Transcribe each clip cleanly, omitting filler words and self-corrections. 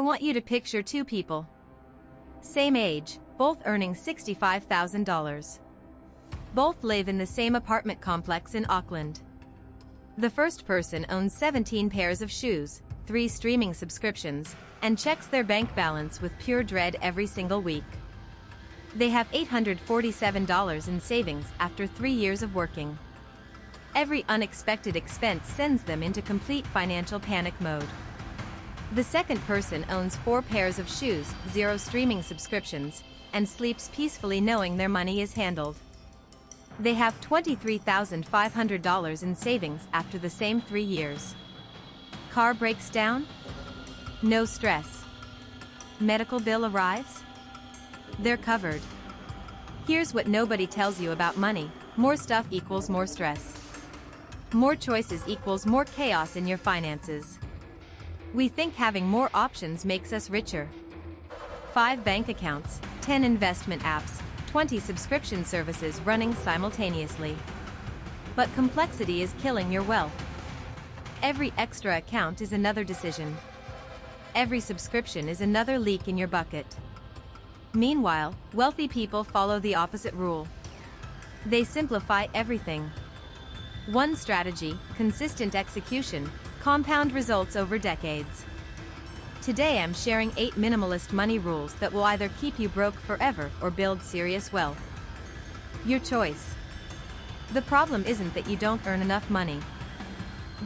I want you to picture two people. Same age, both earning $65,000. Both live in the same apartment complex in Auckland. The first person owns 17 pairs of shoes, 3 streaming subscriptions, and checks their bank balance with pure dread every single week. They have $847 in savings after 3 years of working. Every unexpected expense sends them into complete financial panic mode. The second person owns 4 pairs of shoes, 0 streaming subscriptions, and sleeps peacefully knowing their money is handled. They have $23,500 in savings after the same 3 years. Car breaks down? No stress. Medical bill arrives? They're covered. Here's what nobody tells you about money: more stuff equals more stress. More choices equals more chaos in your finances. We think having more options makes us richer. 5 bank accounts, 10 investment apps, 20 subscription services running simultaneously. But complexity is killing your wealth. Every extra account is another decision. Every subscription is another leak in your bucket. Meanwhile, wealthy people follow the opposite rule. They simplify everything. One strategy, consistent execution, compound results over decades. Today I'm sharing 8 minimalist money rules that will either keep you broke forever or build serious wealth. Your choice. The problem isn't that you don't earn enough money.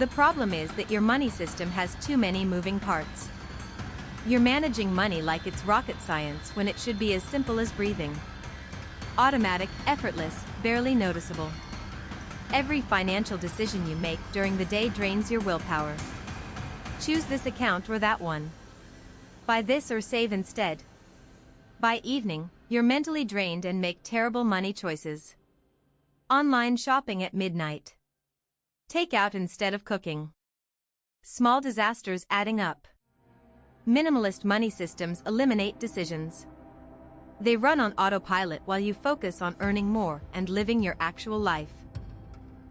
The problem is that your money system has too many moving parts. You're managing money like it's rocket science when it should be as simple as breathing. Automatic, effortless, barely noticeable. Every financial decision you make during the day drains your willpower. Choose this account or that one. Buy this or save instead. By evening, you're mentally drained and make terrible money choices. Online shopping at midnight. Takeout instead of cooking. Small disasters adding up. Minimalist money systems eliminate decisions. They run on autopilot while you focus on earning more and living your actual life.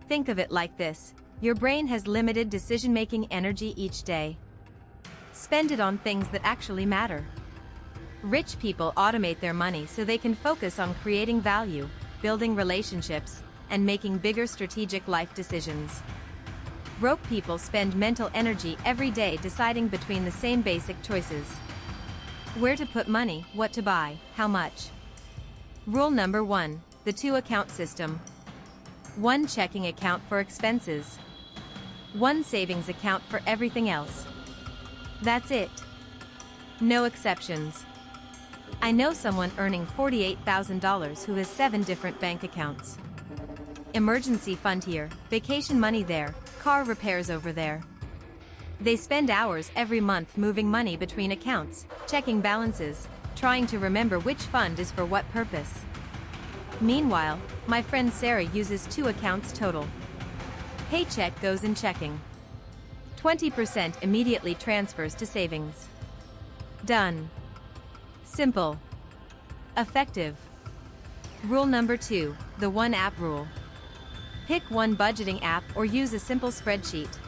Think of it like this: your brain has limited decision-making energy each day. Spend it on things that actually matter. Rich people automate their money so they can focus on creating value, building relationships, and making bigger strategic life decisions. Broke people spend mental energy every day deciding between the same basic choices: where to put money, what to buy, how much. Rule number 1: the 2-account system. 1 checking account for expenses. 1 savings account for everything else. That's it. No exceptions. I know someone earning $48,000 who has 7 different bank accounts. Emergency fund here, vacation money there, car repairs over there. They spend hours every month moving money between accounts, checking balances, trying to remember which fund is for what purpose. Meanwhile, my friend Sarah uses 2 accounts total. Paycheck goes in checking. 20% immediately transfers to savings. Done. Simple. Effective. Rule number 2: the 1 app rule. Pick one budgeting app or use a simple spreadsheet.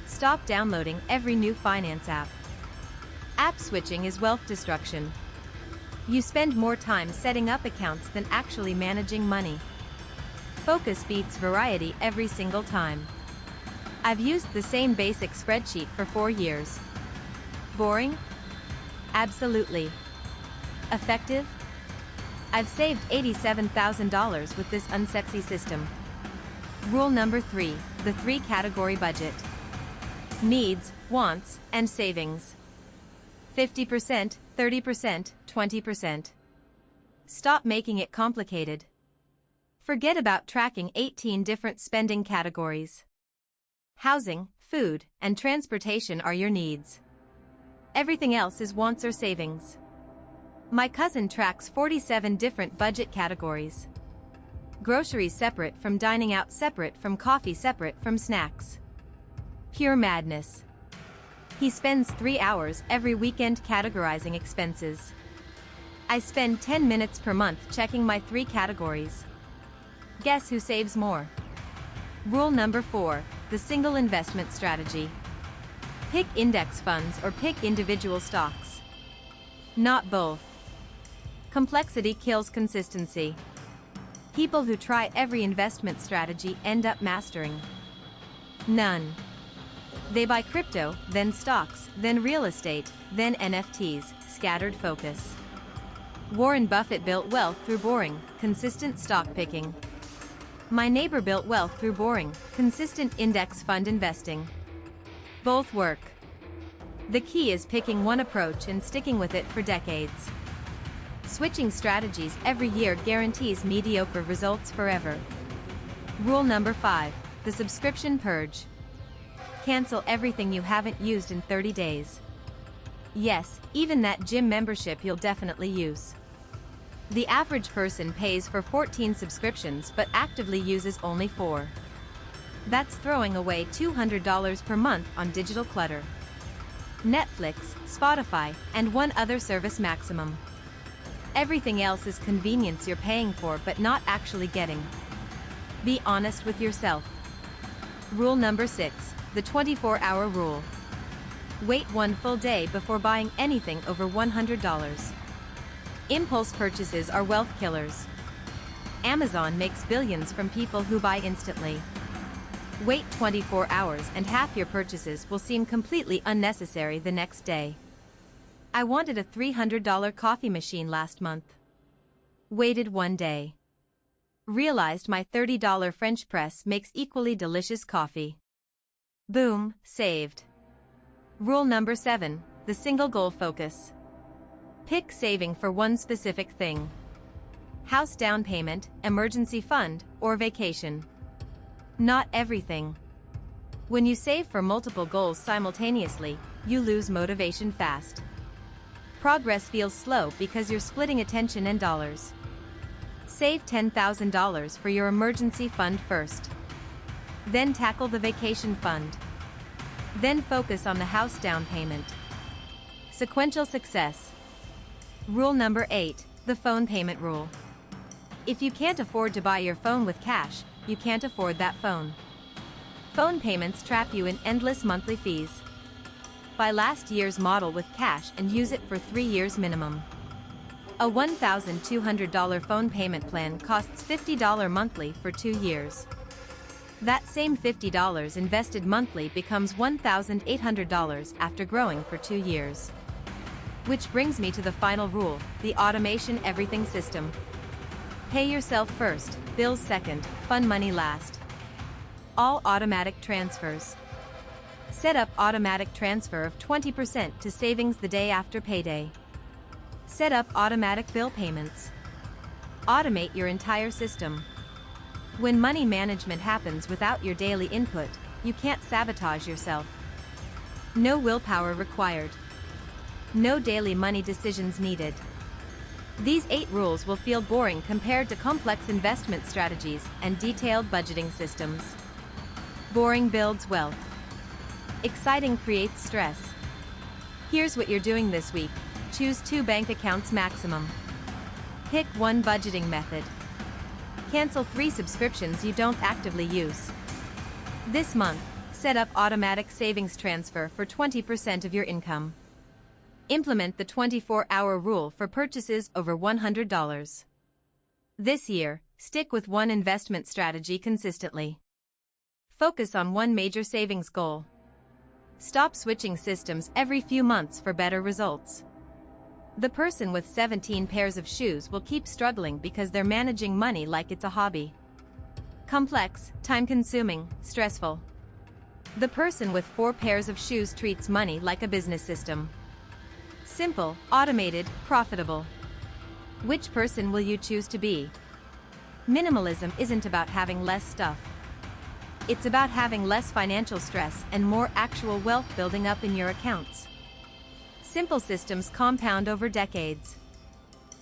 Stop downloading every new finance app. App switching is wealth destruction. You spend more time setting up accounts than actually managing money. Focus beats variety every single time. I've used the same basic spreadsheet for 4 years. Boring? Absolutely. Effective? I've saved $87,000 with this unsexy system. Rule number 3: the 3-category budget. Needs, wants, and savings. 50%, 30%, 20%. Stop making it complicated. Forget about tracking 18 different spending categories. Housing, food, and transportation are your needs. Everything else is wants or savings. My cousin tracks 47 different budget categories. Groceries separate from dining out, separate from coffee, separate from snacks. Pure madness. He spends 3 hours every weekend categorizing expenses. I spend 10 minutes per month checking my 3 categories. Guess who saves more? Rule number 4: the single investment strategy. Pick index funds or pick individual stocks. Not both. Complexity kills consistency. People who try every investment strategy end up mastering none. They buy crypto, then stocks, then real estate, then NFTs, scattered focus. Warren Buffett built wealth through boring, consistent stock picking. My neighbor built wealth through boring, consistent index fund investing. Both work. The key is picking one approach and sticking with it for decades. Switching strategies every year guarantees mediocre results forever. Rule number 5, the subscription purge. Cancel everything you haven't used in 30 days. Yes, even that gym membership you'll definitely use. The average person pays for 14 subscriptions but actively uses only 4. That's throwing away $200 per month on digital clutter. Netflix, Spotify, and one other service maximum. Everything else is convenience you're paying for but not actually getting. Be honest with yourself. Rule number 6, the 24-hour rule. Wait one full day before buying anything over $100. Impulse purchases are wealth killers. Amazon makes billions from people who buy instantly. Wait 24 hours and half your purchases will seem completely unnecessary the next day. I wanted a $300 coffee machine last month. Waited one day. Realized my $30 French press makes equally delicious coffee. Boom, saved. Rule number 7, the single goal focus. Pick saving for one specific thing. House down payment, emergency fund, or vacation. Not everything. When you save for multiple goals simultaneously, you lose motivation fast. Progress feels slow because you're splitting attention and dollars. Save $10,000 for your emergency fund first. Then tackle the vacation fund. Then focus on the house down payment. Sequential success. Rule number 8, the phone payment rule. If you can't afford to buy your phone with cash, you can't afford that phone. Phone payments trap you in endless monthly fees. Buy last year's model with cash and use it for 3 years minimum. A $1,200 phone payment plan costs $50 monthly for 2 years. That same $50 invested monthly becomes $1,800 after growing for 2 years. Which brings me to the final rule, the automation everything system. Pay yourself first, bills second, fun money last. All automatic transfers. Set up automatic transfer of 20% to savings the day after payday. Set up automatic bill payments. Automate your entire system. When money management happens without your daily input, you can't sabotage yourself. No willpower required. No daily money decisions needed. These 8 rules will feel boring compared to complex investment strategies and detailed budgeting systems. Boring builds wealth. Exciting creates stress. Here's what you're doing this week. Choose 2 bank accounts maximum. Pick one budgeting method. Cancel 3 subscriptions you don't actively use. This month, set up automatic savings transfer for 20% of your income. Implement the 24-hour rule for purchases over $100. This year, stick with one investment strategy consistently. Focus on one major savings goal. Stop switching systems every few months for better results. The person with 17 pairs of shoes will keep struggling because they're managing money like it's a hobby. Complex, time-consuming, stressful. The person with 4 pairs of shoes treats money like a business system. Simple, automated, profitable. Which person will you choose to be? Minimalism isn't about having less stuff. It's about having less financial stress and more actual wealth building up in your accounts. Simple systems compound over decades.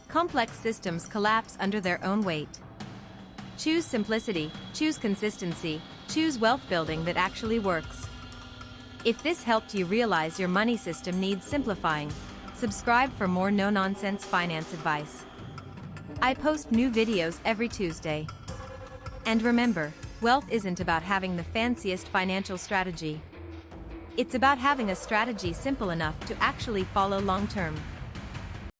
Complex systems collapse under their own weight. Choose simplicity, choose consistency, choose wealth building that actually works. If this helped you realize your money system needs simplifying, subscribe for more no-nonsense finance advice. I post new videos every Tuesday. And remember, wealth isn't about having the fanciest financial strategy. It's about having a strategy simple enough to actually follow long term.